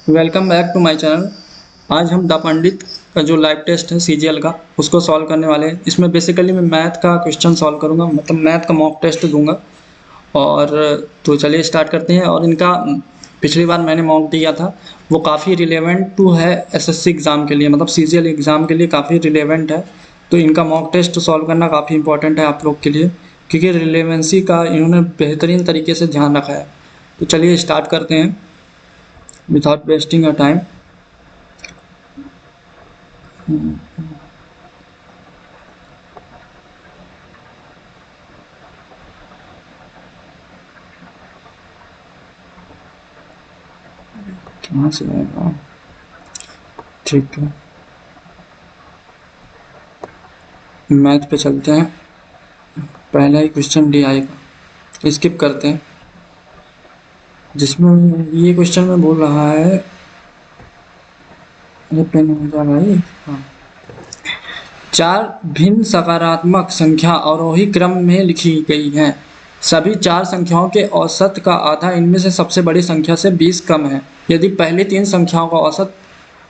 Welcome back to my channel. आज हम the पंडित का जो लाइव टेस्ट है सीजीएल का उसको सॉल्व करने वाले हैं। इसमें बेसिकली मैं मैथ का क्वेश्चन सॉल्व करूंगा, मतलब मैथ का मॉक टेस्ट दूंगा। और तो चलिए स्टार्ट करते हैं। और इनका पिछली बार मैंने मॉक दिया था, वो काफ़ी रिलेवेंट टू है एसएससी एग्ज़ाम के लिए, मतलब सीजीएल एग्ज़ाम के लिए काफ़ी रिलेवेंट है। तो इनका मॉक टेस्ट सॉल्व करना काफ़ी इंपॉर्टेंट है आप लोग के लिए, क्योंकि रिलेवेंसी का इन्होंने बेहतरीन तरीके से ध्यान रखा है। तो चलिए स्टार्ट करते हैं विदाउट वेस्टिंग अ टाइम। कहाँ से आएगा? ठीक है, मैथ पे चलते हैं। पहला ही क्वेश्चन डी आएगा, स्किप करते हैं। जिसमें ये क्वेश्चन में बोल रहा है, ये पेन हो जा भाई। हाँ, चार भिन्न सकारात्मक संख्या अवरोही क्रम में लिखी गई हैं। सभी चार संख्याओं के औसत का आधा इनमें से सबसे बड़ी संख्या से 20 कम है। यदि पहली तीन संख्याओं का औसत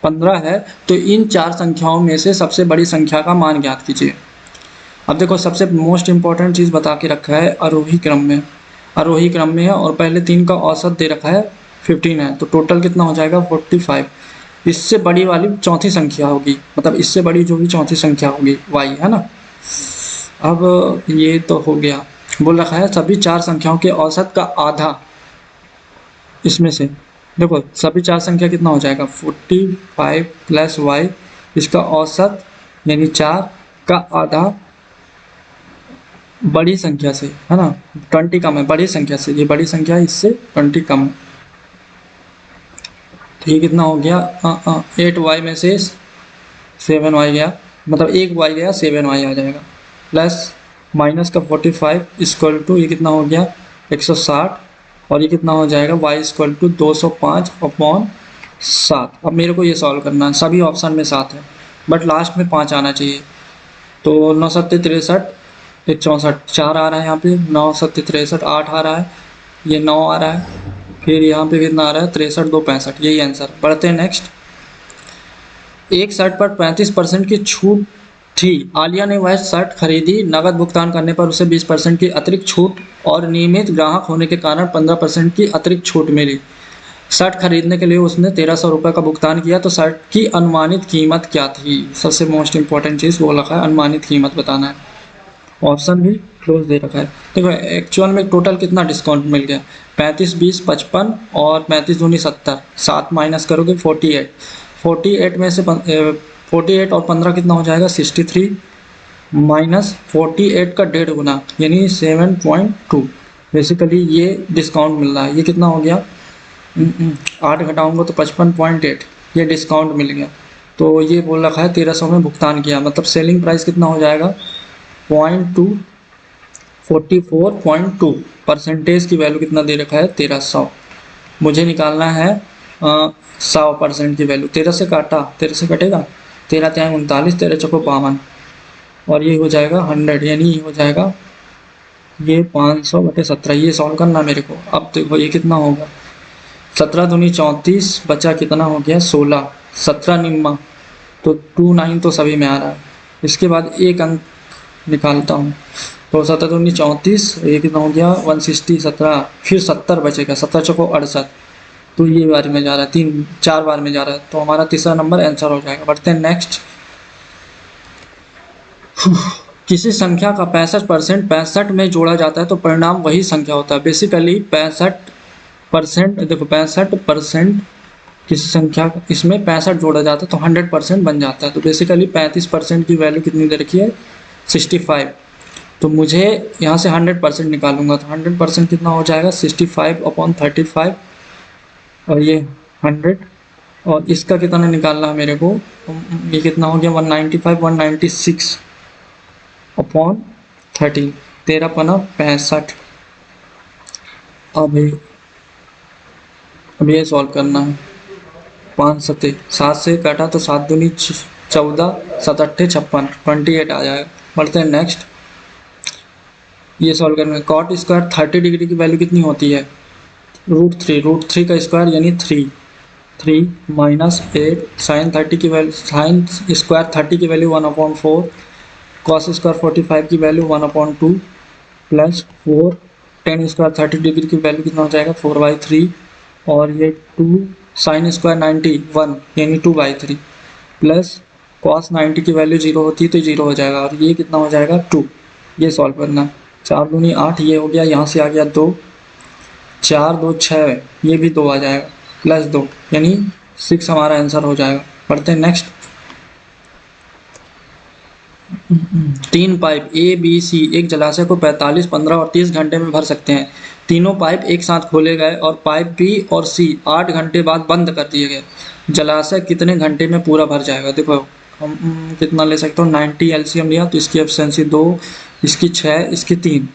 15 है तो इन चार संख्याओं में से सबसे बड़ी संख्या का मान ज्ञात कीजिए। अब देखो, सबसे मोस्ट इंपॉर्टेंट चीज़ बता के रखा है आरोही क्रम में। आरोही क्रम में है और पहले तीन का औसत दे रखा है 15 है, तो टोटल कितना हो जाएगा 45। इससे बड़ी वाली चौथी संख्या होगी, मतलब इससे बड़ी जो भी चौथी संख्या होगी y, है ना। अब ये तो हो गया। बोल रखा है सभी चार संख्याओं के औसत का आधा, इसमें से देखो सभी चार संख्या कितना हो जाएगा 45 प्लस y, इसका औसत यानी 4 का आधा बड़ी संख्या से, है ना। 20 कम है बड़ी संख्या से, ये बड़ी संख्या है, इससे 20 कम है। तो ये कितना हो गया 8y में से 7y गया, मतलब 1y गया 7y आ जाएगा। प्लस माइनस का 45 इक्वल टू ये कितना हो गया 160, और ये कितना हो जाएगा y इक्वल टू 205 अपॉन 7। अब मेरे को ये सॉल्व करना है, सभी ऑप्शन में 7 है बट लास्ट में 5 आना चाहिए। तो 9 सत्ते 63, 164 4 आ रहा है यहाँ पे, 9 सत्ते 63 8 आ रहा है, ये 9 आ रहा है, फिर यहाँ पे कितना आ रहा है 63 2 65, यही आंसर। बढ़ते हैं नेक्स्ट। एक शर्ट पर 35% की छूट थी। आलिया ने वह शर्ट खरीदी, नकद भुगतान करने पर उसे 20% की अतिरिक्त छूट और नियमित ग्राहक होने के कारण 15% की अतिरिक्त छूट मिली। शर्ट खरीदने के लिए उसने 1300 रुपये का भुगतान किया, तो शर्ट की अनुमानित कीमत क्या थी? सबसे मोस्ट इंपॉर्टेंट चीज़ वो रखा है, अनुमानित कीमत बताना है। ऑप्शन भी क्लोज दे रखा है। देखो एक्चुअल में टोटल कितना डिस्काउंट मिल गया, 35 20 55 और 35 दूनी 70, 7 माइनस करोगे 48, 48 में से 48 और 15 कितना हो जाएगा 63, माइनस 48 का 1.5 गुना यानी 7.2। बेसिकली ये डिस्काउंट मिल रहा है। ये कितना हो गया 8 घटाऊंगा तो 55.8, ये डिस्काउंट मिल गया। तो ये बोल रखा है 1300 में भुगतान किया, मतलब सेलिंग प्राइस कितना हो जाएगा 0.2, 44.2। परसेंटेज की वैल्यू कितना दे रखा है 1300। मुझे निकालना है 100% की वैल्यू। 13 से काटा, 13 से कटेगा, 13 त्याग 39, 13 चौको 52, और ये हो जाएगा 100, यानी ये हो जाएगा ये 500/17। ये सॉल्व करना मेरे को। अब देखो ये कितना होगा 17 दूनी 34, बचा कितना हो गया 16, 17 निम्मा, तो 29 तो सभी में आ रहा है। इसके बाद एक अंक निकालता हूँ, तो 17 दूनी 34, ये कितना हो गया 160, 17, फिर 70 बचेगा, 17 चौको 68, तो ये बार में जा रहा है, 4 बार में जा रहा है, तो हमारा तीसरा नंबर आंसर हो जाएगा। बढ़ते हैं नेक्स्ट। किसी संख्या का 65% 65 में जोड़ा जाता है तो परिणाम वही संख्या होता है। बेसिकली 65%, देखो 65% किसी संख्या, इसमें 65 जोड़ा जाता है तो 100% बन जाता है। तो बेसिकली 35% की वैल्यू कितनी दे रखी है 65, तो मुझे यहाँ से 100% निकालूंगा, तो 100% कितना हो जाएगा 65/35, और ये 100, और इसका कितना निकालना है मेरे को, ये कितना हो गया 195 196 अपॉन 13, 13 पना 65। अब ये सॉल्व करना है। 5 सत्ते 7 से काटा तो 7 दूनी 14, 7 अट्ठे 56, 28 आ जाएगा। बढ़ते हैं नेक्स्ट। ये सॉल्व करना है। कॉट स्क्वायर 30 डिग्री की वैल्यू कितनी होती है √3, √3 का स्क्वायर यानी 3, 3 माइनस 8 साइन 30 की वैल्यू साइन स्क्वायर 30 की वैल्यू 1/4 कॉस स्क्वायर 45 की value 1/2 plus 4 ten square 30 degree की वैल्यू कितना हो जाएगा 4/3 और ये 2 साइन स्क्वायर 91 यानी 2/3 प्लस कॉस 90 की वैल्यू 0 होती है तो 0 हो जाएगा और ये कितना हो जाएगा 2। ये सॉल्व करना 4 दूनी 8 ये हो गया, यहाँ से आ गया 2 4 2 6 ये भी 2 आ जाएगा प्लस 2 यानी 6 हमारा आंसर हो जाएगा। पढ़ते हैं next. 3 pipe A B C एक जलाशय को 45 15 और 30 घंटे में भर सकते हैं। तीनों पाइप एक साथ खोले गए और पाइप बी और सी 8 घंटे बाद बंद कर दिए गए। जलाशय कितने घंटे में पूरा भर जाएगा? देखो हम कितना ले सकते हो 90 एलसीएम लिया तो इसकी एफिशिएंसी 2, इसकी 6, इसकी 3।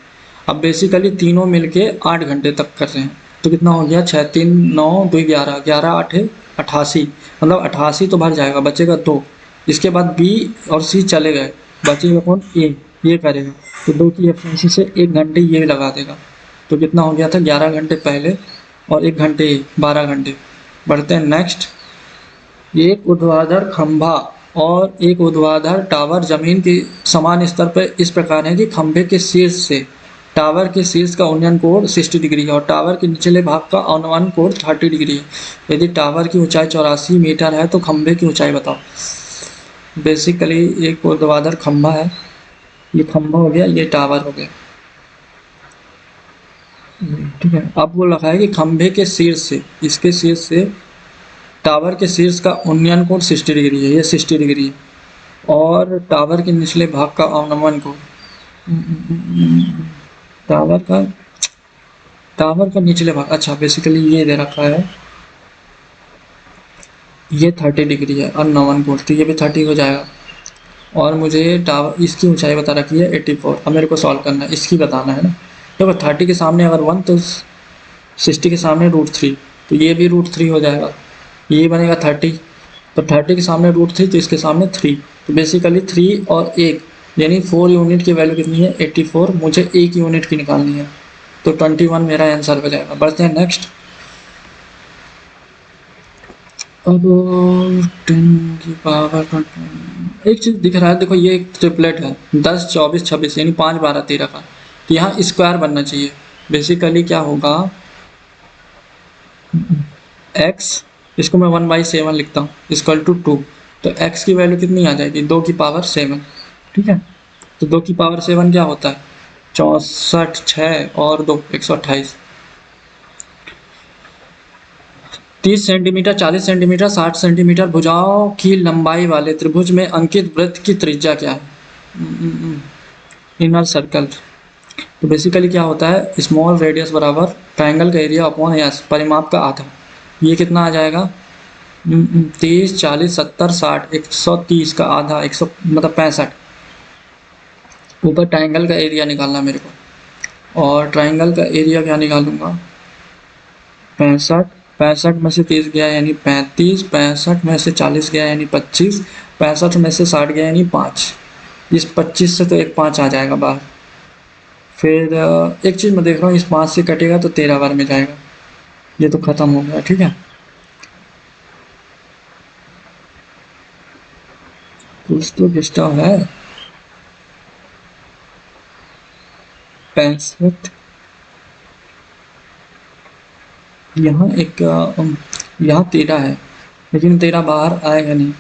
अब बेसिकली तीनों मिलके 8 घंटे तक कर रहे हैं तो कितना हो गया 6 3 9 2 11 11 8 88 मतलब 88 तो भर जाएगा, बचेगा 2। इसके बाद बी और सी चले गए, बचेगा कौन? ए। ये करेगा तो 2 की एफिशिएंसी से 1 घंटे ये लगा देगा तो कितना हो गया था 11 घंटे पहले और 1 घंटे 12 घंटे। बढ़ते हैं नेक्स्ट। एक ऊर्ध्वाधर खंभा और एक ऊर्ध्वाधर टावर जमीन के समान स्तर पर इस प्रकार है कि खंभे के शीर्ष से टावर के शीर्ष का उन्नयन कोण 60 डिग्री है और टावर के निचले भाग का अनुमान कोण 30 डिग्री है। यदि टावर की ऊंचाई 84 मीटर है तो खंभे की ऊंचाई बताओ। बेसिकली एक ऊर्ध्वाधर खंभा है, ये खंभा हो गया, ये टावर हो गया, ठीक है। अब वो लिखा है कि खंभे के शीर्ष से, इसके शीर्ष से टावर के शीर्ष का उन्नयन कोण 60 डिग्री है, ये 60 डिग्री है और टावर के निचले भाग का अवनमन कोण टावर का निचले भाग, अच्छा बेसिकली ये दे रखा है, ये 30 डिग्री है और नमन कोण तो ये भी 30 हो जाएगा और मुझे टावर इसकी ऊंचाई बता रखी है 84। अब मेरे को सॉल्व करना है, इसकी बताना है ना। देखो 30 के सामने अगर 1 तो 60 के सामने √3 तो ये भी √3 हो जाएगा, ये बनेगा 30 तो 30 के सामने √3 तो इसके सामने 3 तो बेसिकली 3 और 1 यानी 4 यूनिट की वैल्यू कितनी है 84। मुझे 1 यूनिट की निकालनी है तो 21 मेरा आंसर हो जाएगा। बढ़ते हैं नेक्स्ट। अब 10 की पावर 20 एक चीज़ दिख रहा है, देखो ये एक ट्रिपलेट है 10 24 26 यानी 5 12 13 का, तो यहाँ स्क्वायर बनना चाहिए। बेसिकली क्या होगा x, इसको मैं 1/7 लिखता हूँ इक्वल टू 2 तो x की वैल्यू कितनी आ जाएगी 2 की पावर 7, ठीक है। तो 2 की पावर 7 क्या होता है 64 6 और 2 128। 30 सेंटीमीटर 40 सेंटीमीटर 60 सेंटीमीटर भुजाओं की लंबाई वाले त्रिभुज में अंकित वृत्त की त्रिज्या क्या है? Inner circle. तो बेसिकली क्या होता है स्मॉल रेडियस बराबर ट्राइंगल का एरिया अपॉन एस, परिमाप का आधा। ये कितना आ जाएगा 30 40 70 60 130 का आधा 100 मतलब 65। ऊपर ट्राइंगल का एरिया निकालना मेरे को और ट्राइंगल का एरिया क्या निकालूंगा 65 65 में से 30 गया यानी 35 65 में से 40 गया यानी 25 65 में से 60 गया यानी 5। इस 25 से तो एक 5 आ जाएगा बाहर। फिर एक चीज़ मैं देख रहा हूँ इस 5 से कटेगा तो 13 बार में जाएगा, ये तो ख़त्म हो गया, ठीक है। कुछ तो डिस्टर्ब है 65 यहाँ एक यहाँ 13 है लेकिन 13 बाहर आएगा नहीं,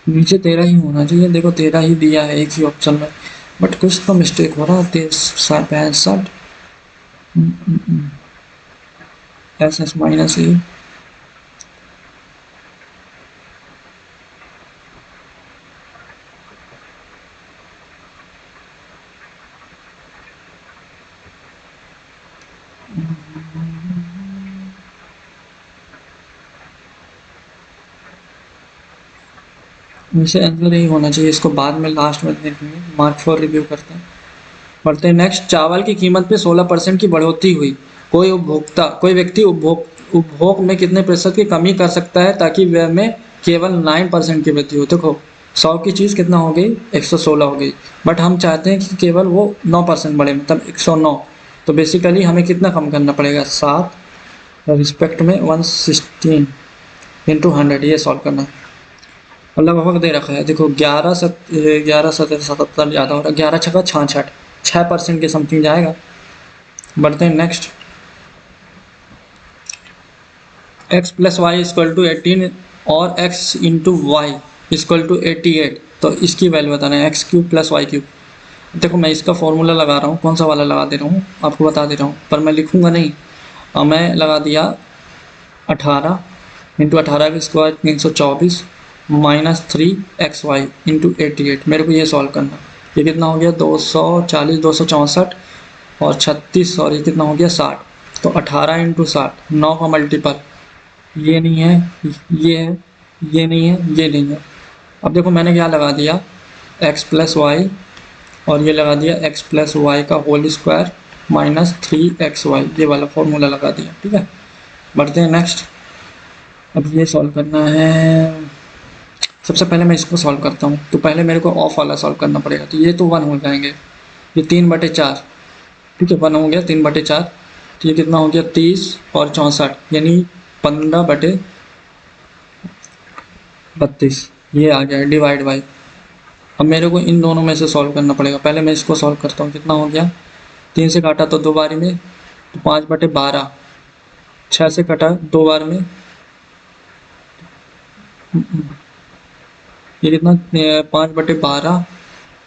नीचे 13 ही होना चाहिए। देखो 13 ही दिया है एक ही ऑप्शन में बट कुछ तो मिस्टेक हो रहा है। 65 SS माइनस ए वैसे आंसर यही होना चाहिए, इसको बाद में लास्ट में देखेंगे, मार्क फॉर रिव्यू करते हैं। बढ़ते हैं नेक्स्ट। चावल की कीमत पे 16% की बढ़ोतरी हुई, कोई व्यक्ति उपभोग में कितने प्रतिशत की कमी कर सकता है ताकि व्यय में केवल 9% की वृद्धि हो। देखो 100 की चीज़ कितना हो गई 116 हो गई बट हम चाहते हैं कि केवल वो 9% बढ़े मतलब 109 तो बेसिकली हमें कितना कम करना पड़ेगा, 7 रिस्पेक्ट में 116 इंटू 100, ये सॉल्व करना है। लगभग दे रखा है, देखो 11 77 ज़्यादा हो रहा है, 11 छक्का 66, 6% के समथिंग जाएगा। बढ़ते हैं next. x plus y equal to 18 और x into y equal to 88, तो इसकी वैल्यू बताना है, x cube plus y cube. देखो मैं इसका फॉर्मूला लगा रहा हूँ, कौन सा वाला लगा दे रहा हूँ आपको बता दे रहा हूँ, पर मैं लिखूँगा नहीं। मैं लगा दिया 18 इंटू 18 का स्क्वायर 324 माइनस 3xy इंटू 88। मेरे को ये सॉल्व करना, ये कितना हो गया 240 264 और 36 और ये कितना हो गया 60। तो 18 इंटू 60, 9 का मल्टीपल, ये नहीं है, ये है, ये नहीं है, ये नहीं है। अब देखो मैंने क्या लगा दिया, x प्लस वाई और ये लगा दिया x प्लस वाई का होल स्क्वायर माइनस 3xy, ये वाला फॉर्मूला लगा दिया। ठीक है, बढ़ते हैं नेक्स्ट। अब ये सॉल्व करना है, सबसे पहले मैं इसको सॉल्व करता हूँ। तो पहले मेरे को ऑफ वाला सॉल्व करना पड़ेगा, तो ये तो 1 हो जाएंगे, ये 3/4, ठीक है 1 हो गया 3/4। तो ये कितना हो गया 30 और 64 यानी 15/32, ये आ गया डिवाइड बाई। अब मेरे को इन दोनों में से सॉल्व करना पड़ेगा, पहले मैं इसको सॉल्व करता हूँ। कितना हो गया, 3 से काटा तो 2 बारी में, तो 5/12, 6 से कटा 2 बार में, ये कितना 5/12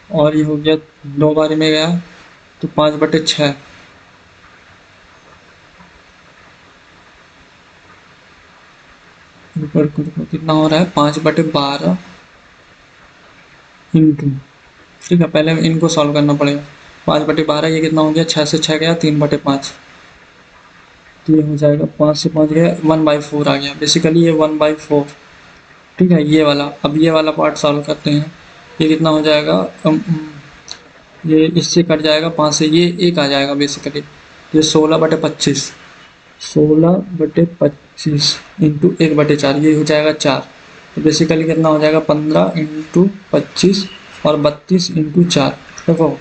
और ये हो गया 2 बारी में गया तो 5/6। कितना हो रहा है 5/12 इंटू, ठीक है पहले इनको सॉल्व करना पड़ेगा। 5/12 ये कितना हो गया, 6 से 6 गया 3/5, तो ये हो जाएगा 5 से 5 गया 1/4 आ गया। बेसिकली ये 1/4, ठीक है ये वाला। अब ये वाला पार्ट सॉल्व करते हैं, ये कितना हो जाएगा, ये इससे कट जाएगा 5 से, ये 1 आ जाएगा बेसिकली। ये 16/25, 16/25 इंटू 1/4, ये हो जाएगा 4। तो बेसिकली कितना हो जाएगा 15 इंटू 25 और 32 इंटू 4। देखो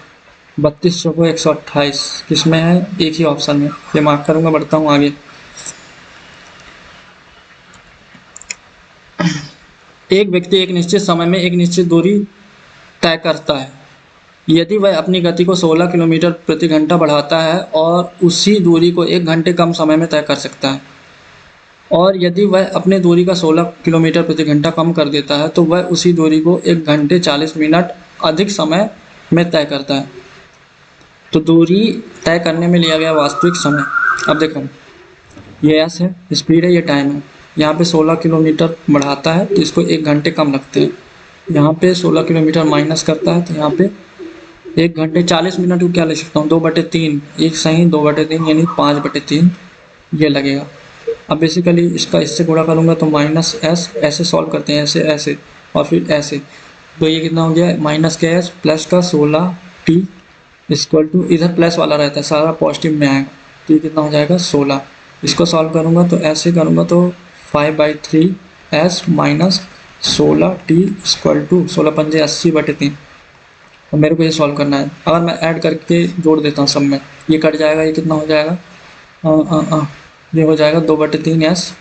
32 को 128 किसमें है, एक ही ऑप्शन में, ये मार्क करूँगा। बढ़ता हूँ आगे। एक व्यक्ति एक निश्चित समय में एक निश्चित दूरी तय करता है। यदि वह अपनी गति को 16 किलोमीटर प्रति घंटा बढ़ाता है और उसी दूरी को 1 घंटे कम समय में तय कर सकता है, और यदि वह अपने दूरी का 16 किलोमीटर प्रति घंटा कम कर देता है तो वह उसी दूरी को 1 घंटे 40 मिनट अधिक समय में तय करता है। तो दूरी तय करने में लिया गया वास्तविक समय। अब देखो ये एस है, स्पीड है, ये टाइम है। यहाँ पे 16 किलोमीटर बढ़ाता है तो इसको 1 घंटे कम रखते हैं। यहाँ पे 16 किलोमीटर माइनस करता है तो यहाँ पे 1 घंटे 40 मिनट को क्या ले सकता हूँ, 2/3, एक सही 2/3 यानी 5/3 ये लगेगा। अब बेसिकली इसका इससे गुणा करूँगा तो माइनस एस, ऐसे सॉल्व करते हैं, ऐसे ऐसे और फिर ऐसे। तो ये कितना हो गया माइनस का एस प्लस का 16t इक्वल टू, इधर प्लस वाला रहता है सारा पॉजिटिव में आएगा, तो ये कितना हो जाएगा 16। इसको सॉल्व करूँगा तो ऐसे करूँगा तो 5/3s minus 16t equal to 16×5 80/3। और मेरे को ये सॉल्व करना है। अगर मैं ऐड करके जोड़ देता हूँ सब में, ये कट जाएगा, ये कितना हो जाएगा ये हो जाएगा 2/3s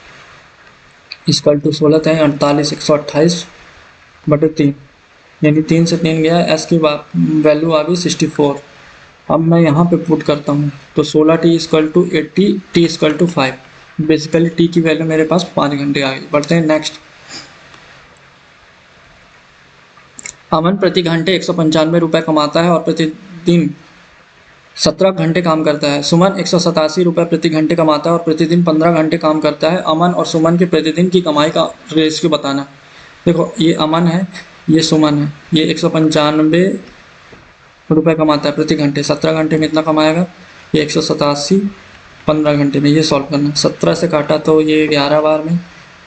इक्वल टू 16 × 48 128/3, यानी 3 से 3 गया, एस की वैल्यू आ गई 64। अब मैं यहाँ पे पुट करता हूँ तो 16t equal to 80, t equal to 5। Basically t की वैल्यू मेरे पास 5 घंटे आ गई। बढ़ते हैं नेक्स्ट। अमन प्रति घंटे 195 रुपये कमाता है और प्रतिदिन 17 घंटे काम करता है। सुमन 187 रुपये प्रति घंटे कमाता है और प्रतिदिन 15 घंटे काम करता है। अमन और सुमन के प्रतिदिन की कमाई का रेशियो बताना। देखो ये अमन है, ये सुमन है, ये 195 रुपये कमाता है प्रति घंटे, 17 घंटे में इतना कमाएगा, ये 187 15 घंटे में। ये सॉल्व करना, 17 से काटा तो ये 11 बार में,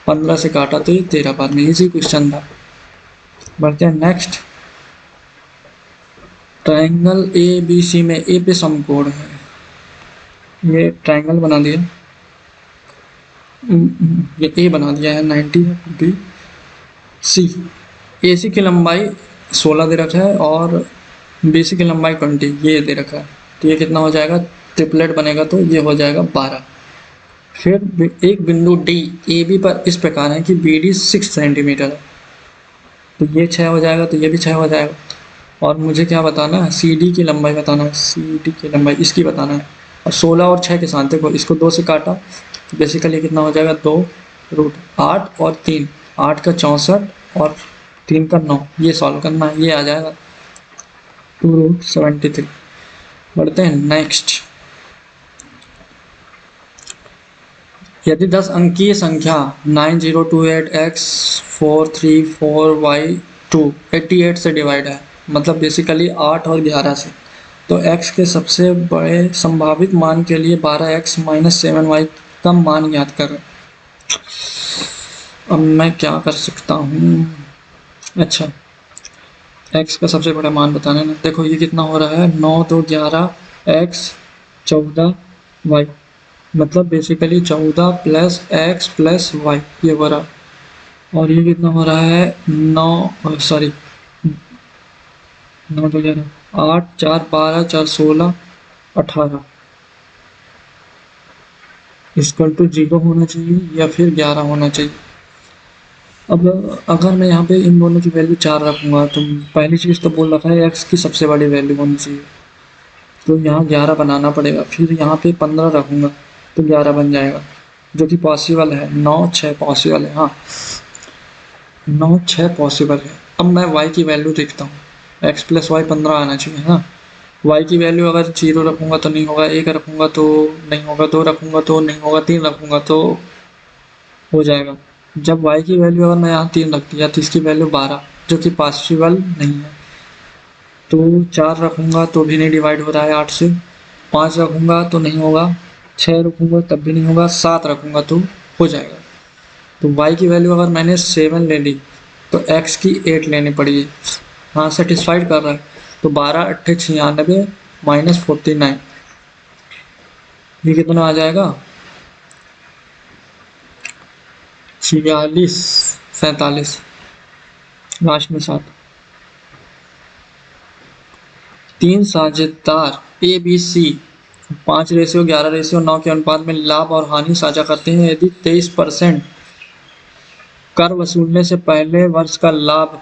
15 से काटा तो ये 13 बार में। इसी क्वेश्चन था। बढ़ते हैं next. Triangle A B C में ए पे समकोण है, ये ट्रायंगल बना दिया, ये ए बना दिया है 90 है, बी सी। ए सी की लंबाई 16 दे रखा है और बी सी की लंबाई 20 ये दे रखा है। तो ये कितना हो जाएगा ट्रिपलेट बनेगा तो ये हो जाएगा 12। फिर एक बिंदु डी ए बी पर इस प्रकार है कि बी डी 6 सेंटीमीटर है, तो ये 6 हो जाएगा, तो ये भी 6 हो जाएगा। और मुझे क्या बताना है, सी डी की लंबाई बताना है, सी डी की लंबाई इसकी बताना है। और 16 और 6 के साथ देखो, इसको 2 से काटा तो बेसिकली कितना हो जाएगा, 2 रूट 8 और 3, 8 का 64 और 3 का 9, ये सॉल्व करना है, ये आ जाएगा 2 रूट 73। बढ़ते हैं नेक्स्ट। यदि 10 अंकीय संख्या 9028x434y2 88 से डिवाइड है, मतलब बेसिकली 8 और 11 से, तो x के सबसे बड़े संभावित मान के लिए 12x माइनस 7y का मान ज्ञात करें। अब मैं क्या कर सकता हूँ, अच्छा x का सबसे बड़ा मान बताना है ना। देखो ये कितना हो रहा है, 9 2 11 x 14y, मतलब basically 14 plus x plus y, ये हो रहा। और ये कितना हो रहा है, 9 सॉरी 9 2 11 8 4 12 4 16 18 इक्वल टू 0 होना चाहिए या फिर 11 होना चाहिए। अब अगर मैं यहाँ पे इन दोनों की वैल्यू 4 रखूँगा तो पहली चीज़ तो बोल रखा है एक्स की सबसे बड़ी वैल्यू होनी चाहिए, तो यहाँ 11 बनाना पड़ेगा। फिर यहाँ पे 15 रखूँगा तो 11 बन जाएगा, जो कि पॉसिबल है। 9 6 पॉसिबल है, हाँ 9 6 पॉसिबल है। अब मैं y की वैल्यू देखता हूँ, x प्लस वाई 15 आना चाहिए ना। y की वैल्यू अगर 0 रखूँगा तो नहीं होगा, 1 रखूँगा तो नहीं होगा, 2 रखूँगा तो नहीं होगा, 3 रखूँगा तो हो जाएगा। जब y की वैल्यू अगर मैं यहाँ 3 रख दिया तो इसकी वैल्यू 12, जो कि पॉसिबल नहीं है। तो 4 रखूँगा तो भी नहीं डिवाइड हो रहा है 8 से, 5 रखूँगा तो नहीं होगा, 6 रखूँगा तब भी नहीं होगा, 7 रखूँगा तो हो जाएगा। तो y की वैल्यू अगर मैंने 7 ले ली तो x की 8 लेनी पड़ेगी। हाँ सेटिस्फाइड कर रहा है, तो 12 8 96 माइनस 49, ये कितना आ जाएगा, 46 47, लास्ट में 7। 3 साझेदार ए बी सी 5:11:9 के अनुपात में लाभ और हानि साझा करते हैं। यदि 23% कर वसूलने से पहले वर्ष का लाभ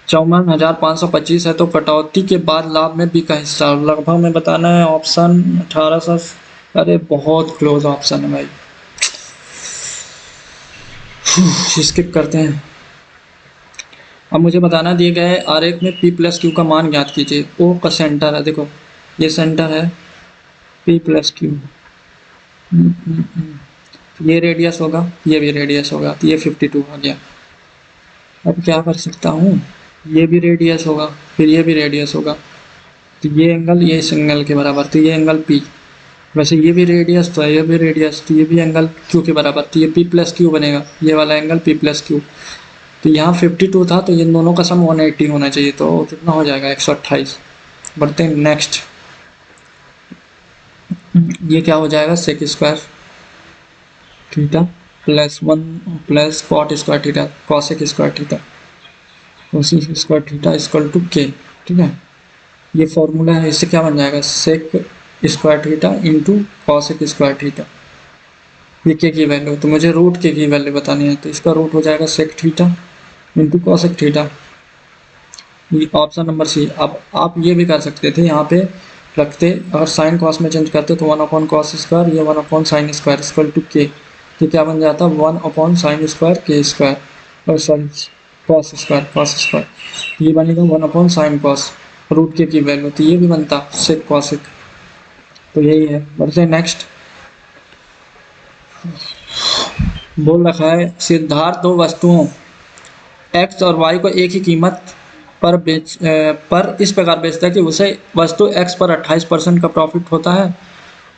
54,525 है तो कटौती के बाद लाभ में बी का हिस्सा लगभग में बताना है। ऑप्शन 1800, अरे बहुत क्लोज ऑप्शन है भाई, स्किप करते हैं। अब मुझे बताना दिए गए आरेख में P प्लस क्यू का मान ज्ञात कीजिए। O का सेंटर है, देखो ये सेंटर है, P प्लस क्यू, ये रेडियस होगा, ये भी रेडियस होगा, तो ये 52 आ गया। अब क्या कर सकता हूँ, ये भी रेडियस होगा, फिर ये भी रेडियस होगा, तो ये एंगल ये इस एंगल के बराबर, तो ये एंगल P, वैसे ये भी रेडियस तो है, ये भी रेडियस, तो ये भी एंगल Q के बराबर, तो ये P प्लस क्यू बनेगा, ये वाला एंगल P प्लस क्यू। तो यहाँ 52 था तो इन दोनों का सम 180 होना चाहिए, तो कितना हो जाएगा 128। बढ़ते हैं नेक्स्ट। ये क्या हो जाएगा, sec square theta plus 1 plus cot square theta cosec square theta cosec square theta equal to के। ठीक है, ये फॉर्मूला है, इससे क्या बन जाएगा, sec square theta into cosec square theta. ये के की वैल्यू, तो मुझे रूट के की वैल्यू बतानी है, तो इसका रूट हो जाएगा sec theta into cosec theta, ये ऑप्शन नंबर सी। अब आप ये भी कर सकते थे, यहाँ पे रखते, अगर साइन कॉस में चेंज करते तो 1/cos स्क्वायर, ये 1/sin स्क्वायर इक्वल टू के, तो क्या बन जाता 1/sin स्क्वायर के स्क्वायर, और सॉरी कॉस स्क्वायर, ये बनेगा 1/sin कॉस, रूट के की वैल्यू, तो ये भी बनता सेक कॉसेक, तो यही है। बढ़ते हैं नेक्स्ट। बोल रखा है सिद्धार्थ दो वस्तुओं x और y को एक ही कीमत पर इस प्रकार बेचता है कि उसे वस्तु x पर 28% का प्रॉफिट होता है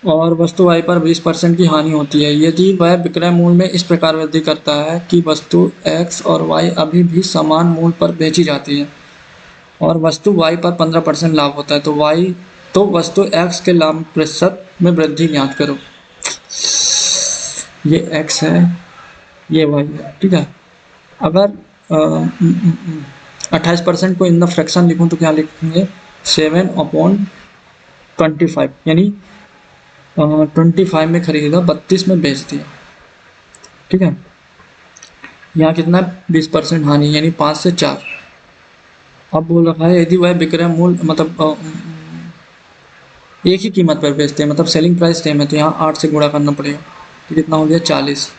और वस्तु y पर 20% की हानि होती है। यदि वह विक्रय मूल्य में इस प्रकार वृद्धि करता है कि वस्तु x और y अभी भी समान मूल्य पर बेची जाती है और वस्तु y पर 15% लाभ होता है, तो वस्तु x के लाभ प्रतिशत में वृद्धि ज्ञात करो। ये x है, ये y है, ठीक है। अगर 28% को इन द फ्रैक्शन लिखूं तो क्या लिखेंगे, 7/25, यानी 25 में खरीदा, 32 में बेच दिया। ठीक है, यहाँ कितना 20% हानि, यानी 5 से 4। अब बोल रखा है यदि वह विक्रय मूल्य मतलब एक ही कीमत पर बेचते हैं, मतलब सेलिंग प्राइस सेम है, तो यहाँ 8 से गुणा करना पड़ेगा, तो कितना हो गया 40।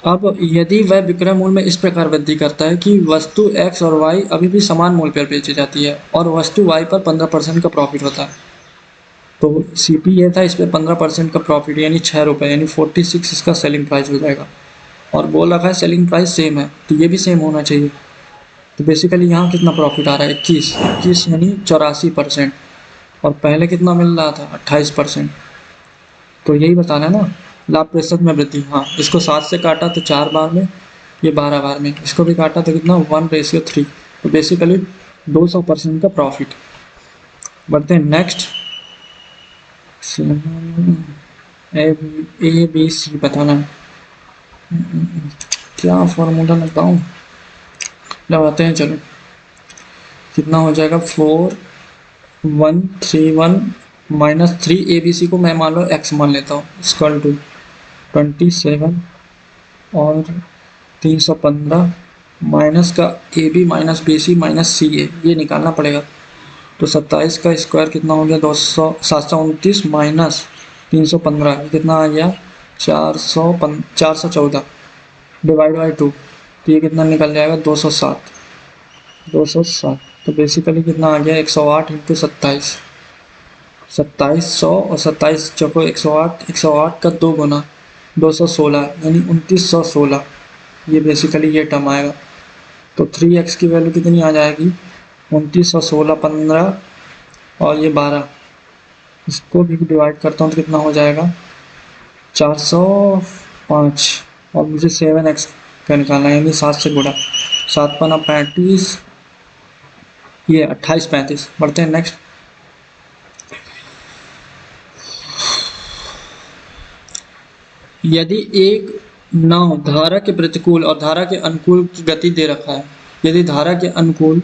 अब यदि वह विक्रय मूल्य में इस प्रकार वृद्धि करता है कि वस्तु x और y अभी भी समान मूल्य पर बेची जाती है और वस्तु y पर 15% का प्रॉफिट होता है, तो सीपी ये था, इस पर 15% का प्रॉफिट यानी 6 रुपये, यानी 46 इसका सेलिंग प्राइस हो जाएगा। और बोल रखा है सेलिंग प्राइस सेम है, तो ये भी सेम होना चाहिए। तो बेसिकली यहाँ कितना प्रॉफिट आ रहा है 21 यानी 84%, और पहले कितना मिल रहा था 28%। तो यही बताना है ना, लाभ प्रतिशत में वृद्धि। हाँ, इसको 7 से काटा तो 4 बार में, ये 12 बार में, इसको भी काटा तो कितना 1:3। तो बेसिकली 200% का प्रॉफिट। बढ़ते हैं नेक्स्ट, ए बी सी बताना है। क्या फॉर्मूला लगाऊं, लगाते हैं चलो। कितना हो जाएगा 4131 -3 ABC को मैं मान लो x मान लेता हूँ, इक्वल टू 27 और 315 माइनस का AB minus BC minus CA, ये निकालना पड़ेगा। तो 27 का स्क्वायर कितना हो गया 729 माइनस 315, कितना आ गया 414 डिवाइड बाई 2, तो ये कितना निकल जाएगा 207। तो बेसिकली कितना आ गया 108 इंटू 27, 2700 और 27 चौको 108, 108 का 2 गुना 216 यानी 2916, ये बेसिकली ये टर्म आएगा। तो 3x की वैल्यू कितनी आ जाएगी 2916, 15 और ये 12, इसको भी डिवाइड करता हूँ तो कितना हो जाएगा 405, और मुझे 7x का निकालना है, यानी 7 से गुणा, 7 पना 35, ये 28 35। बढ़ते हैं नेक्स्ट। यदि एक नाव धारा के प्रतिकूल और धारा के अनुकूल की गति दे रखा है, यदि धारा के अनुकूल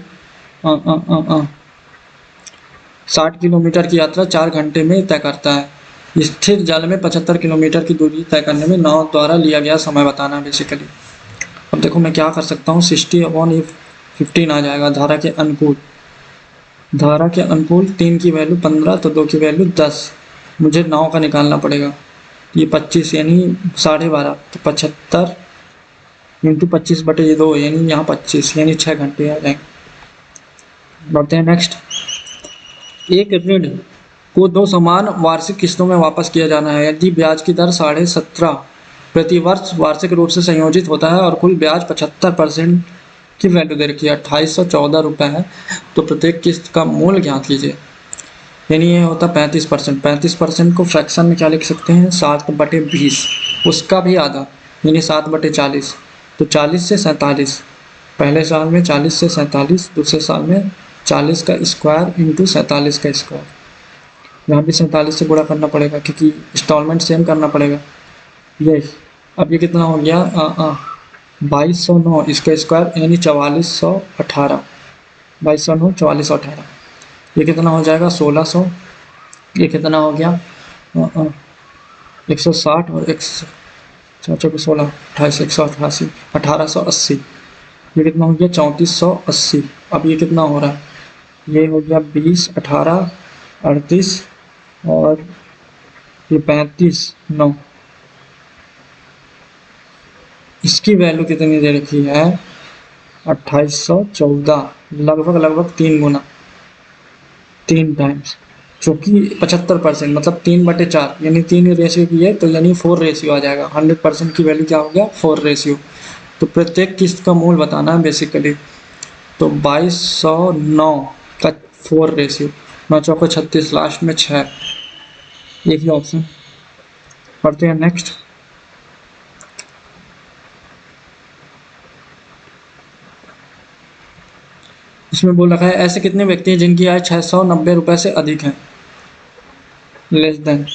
60 किलोमीटर की यात्रा 4 घंटे में तय करता है, स्थिर जल में 75 किलोमीटर की दूरी तय करने में नाव द्वारा लिया गया समय बताना है बेसिकली। अब देखो मैं क्या कर सकता हूँ, 60/15 आ जाएगा धारा के अनुकूल। धारा के अनुकूल 3 की वैल्यू 15, तो 2 की वैल्यू 10, मुझे नाव का निकालना पड़ेगा। ये 25 यानी 12.5, तो 75 इंटू 25/2 यानी यहाँ 25 यानी 6 घंटे आ जाएंगे। बढ़ते हैं नेक्स्ट। एक ऋण को 2 समान वार्षिक किस्तों में वापस किया जाना है यदि ब्याज की दर 17.5 प्रति वर्ष वार्षिक रूप से संयोजित होता है और कुल ब्याज 75% की वैल्यू दे रखी है 2814 रुपये है, तो प्रत्येक किस्त का मूल्य ज्ञात कीजिए। यानी ये होता 35%। 35% को फ्रैक्शन में क्या लिख सकते हैं 7/20, उसका भी आधा यानी 7/40, तो 40 से 47, पहले साल में 40 से 47, दूसरे साल में 40 का स्क्वायर इंटू 47 का स्क्वायर, यहाँ भी 47 से गुणा करना पड़ेगा क्योंकि इंस्टॉलमेंट सेम करना पड़ेगा। ये अब ये कितना हो गया 2209, इसका स्क्वायर यानी 4418, 2209 4418, ये कितना हो जाएगा 1600, ये कितना हो गया 160 और 16 28 188 1880, ये कितना हो गया 3480। अब ये कितना हो रहा है, ये हो गया 20 18 38 और ये 35 9, इसकी वैल्यू कितनी दे रखी है 2814, लगभग 3 गुना, 3 टाइम्स, जो कि 75% मतलब 3/4 यानी 3 रेशियो की है, तो यानी 4 रेशियो आ जाएगा। 100% की वैल्यू क्या हो गया 4 रेशियो। तो प्रत्येक किस्त का मूल्य बताना है बेसिकली, तो 2209 का 4 रेशियो, 9 चौको 36, लास्ट में 6, एक ही ऑप्शन। पढ़ते हैं नेक्स्ट। इसमें बोल रखा है ऐसे कितने व्यक्ति हैं जिनकी आय 690 रुपये से अधिक है, लेस देन,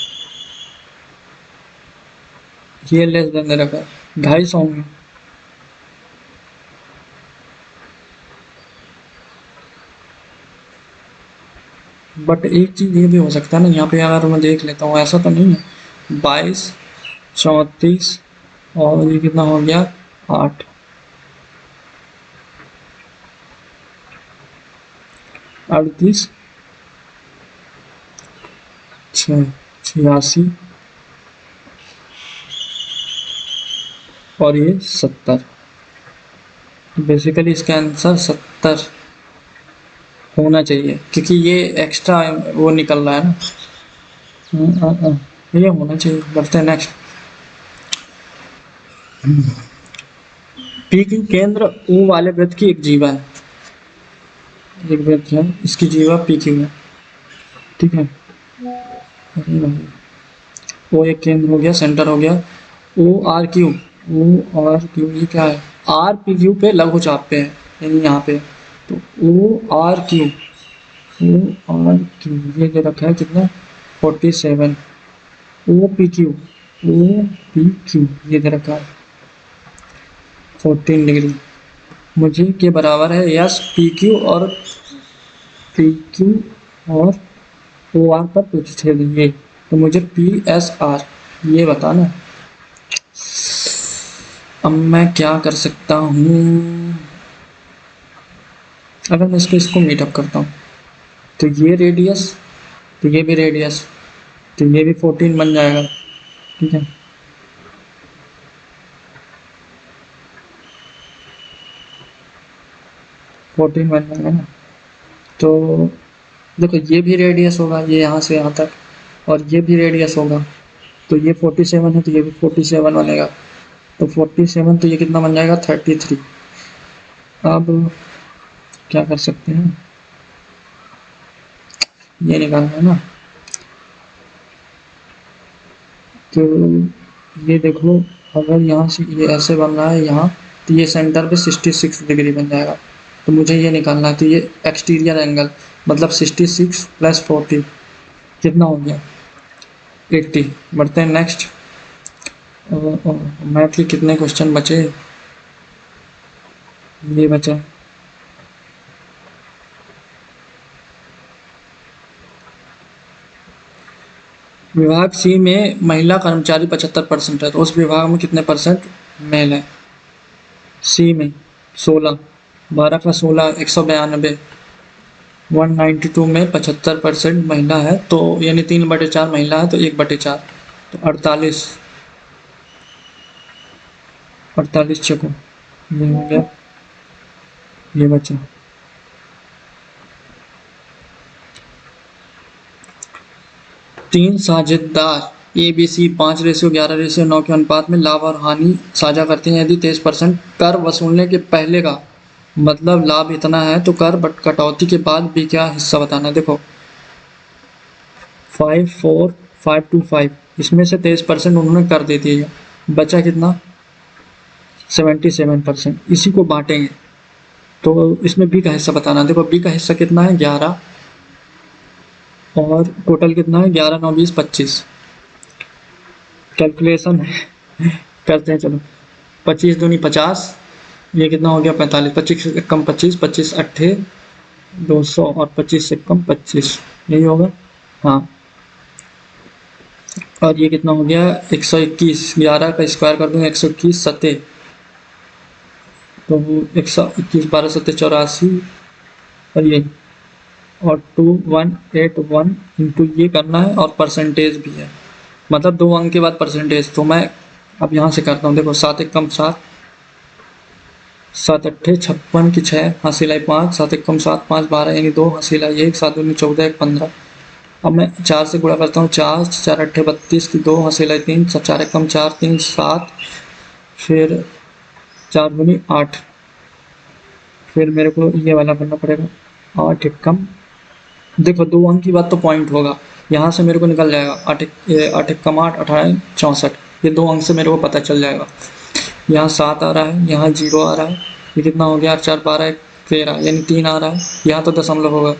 ये लेस देन दे रखा है 250 में। बट एक चीज़ ये भी हो सकता है ना, यहाँ पे अगर मैं देख लेता हूँ, ऐसा तो नहीं है। 22, 34 और ये कितना हो गया 8, 38, 6, 86 और ये 70। बेसिकली इसका आंसर 70 होना चाहिए, क्योंकि ये एक्स्ट्रा वो निकल रहा है ना। ये होना चाहिए। बढ़ते हैं नेक्स्ट। पी क्यू केंद्र ओ वाले वृत्त की एक जीवा है। एक वृत्त है, इसकी जीवा पी क्यू है। ठीक है। अरे भाई, ओ एक केंद्र हो गया, सेंटर हो गया। O R Q, O R Q ये क्या है? आर पी क्यू पे लघु चाप पे है, यानी यहाँ पे। तो O R Q, O R Q ये दे रखा है कितना? 47। O P Q, O P Q ये दे रखा है 14 डिग्री। मुझे के बराबर है यस पी क्यू और पी क्यू और ओ आर पर प्रतिच्छेद ये। तो मुझे पी एस आर ये बताना है। अब मैं क्या कर सकता हूँ? अगर मैं इसको मीटअप करता हूँ तो ये रेडियस, तो ये भी रेडियस, तो ये भी 14 बन जाएगा। ठीक है। 14 बन जाएगा ना। तो देखो ये भी रेडियस होगा, ये यहाँ से यहाँ तक, और ये भी रेडियस होगा। तो ये 47 है तो ये भी 47 बनेगा। तो 47 तो ये कितना बन जाएगा? 33। अब क्या कर सकते हैं? ये निकालना है ना। तो ये देखो, अगर यहाँ से ये ऐसे बन रहा है यहाँ, तो ये सेंटर पे 66 डिग्री बन जाएगा। तो मुझे ये निकालना है। तो ये एक्सटीरियर एंगल मतलब 66 प्लस 40 कितना हो गया? 80। बढ़ते हैं नेक्स्ट। मैथ के कितने क्वेश्चन बचे? ये बचा। विभाग सी में महिला कर्मचारी 75% है, तो उस विभाग में कितने परसेंट मेल है? सी में 16, 12 का 16 192, 192 में 75% महिला है, तो यानी 3/4 महिला है, तो 1/4, तो 48, 48 चको ये हो गया, ये बचा। तीन साझेदार ए बी सी 5:11:9 के अनुपात में लाभ और हानि साझा करते हैं। यदि 23% कर वसूलने के पहले का मतलब लाभ इतना है, तो कर बट कटौती के बाद भी क्या हिस्सा बताना। देखो 54525, इसमें से 23% उन्होंने कर दे दिया, बचा कितना? 77%। इसी को बांटेंगे, तो इसमें बी का हिस्सा बताना। देखो बी का हिस्सा कितना है? 11, और टोटल कितना है? 11 9 20 25। कैलकुलेशन करते हैं चलो। 25 दूनी 50, ये कितना हो गया? 45। 25 से कम 25, 25 अट्ठे 200, और 25 से कम 25, यही होगा। हाँ, और ये कितना हो गया? 121। 11 का स्क्वायर कर दूंगा 121 सत्ते, तो 121 12 सत्ते 84, और ये और 2181 इंटू ये करना है, और परसेंटेज भी है, मतलब 2 अंक के बाद परसेंटेज। तो मैं अब यहाँ से करता हूँ। देखो 7 एकम 7, 7 अट्ठे 56 की 6, हासिल आई 5, 7 एकम 7, 5 12 यानी 2, हासिल आई 1, 7 दूनी 14 1 15। अब मैं 4 से गुणा करता हूँ, 4 4 अट्ठे 32 की 2, हासिल आई 3, 4 एकम 4 3 7, फिर 4 दूनी 8, फिर मेरे को ये वाला करना पड़ेगा 8 एकम। देखो 2 अंक की बात तो पॉइंट होगा, यहाँ से मेरे को निकल जाएगा 8 एकम 8 18 64, ये 2 अंक से मेरे को पता चल जाएगा। यहाँ 7 आ रहा है, यहाँ 0 आ रहा है, ये कितना हो गया? 4 12 13 यानी 3 आ रहा है, यहाँ तो दशमलव होगा,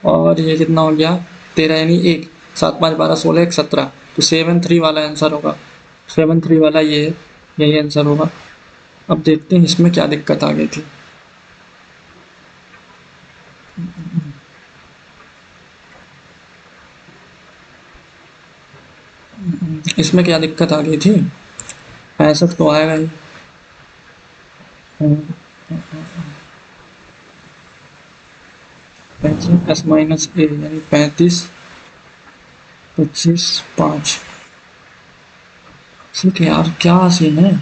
और ये कितना हो गया? 13 यानी 1, 7 5 12 16 1 17, तो 73 वाला आंसर होगा। 73 वाला ये है, यही आंसर होगा। अब देखते हैं इसमें क्या दिक्कत आ गई थी। इसमें क्या दिक्कत आ गई थी? 65 तो आएगा ही। एस माइनस ए यानी 35, 25, 5। ठीक है यार, क्या सीन है?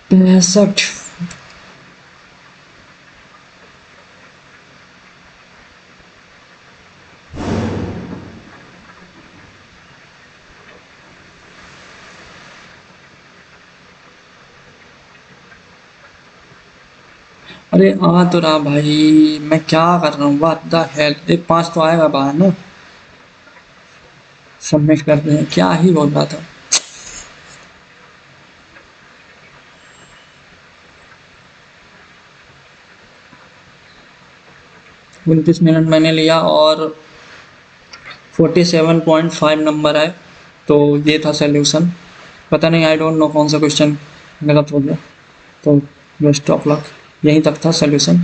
65। अरे आ तो रहा भाई, मैं क्या कर रहा हूँ? व्हाट द हेल, एक 5 तो आएगा बाहर ना। सबमिट करते हैं, क्या ही बोल रहा था। 29 मिनट मैंने लिया और 47.5 नंबर है। तो ये था सोल्यूशन। पता नहीं, आई डोंट नो कौन सा क्वेश्चन गलत हो गया। तो बेस्ट ऑफ लक। यहीं तक था सोल्यूशन।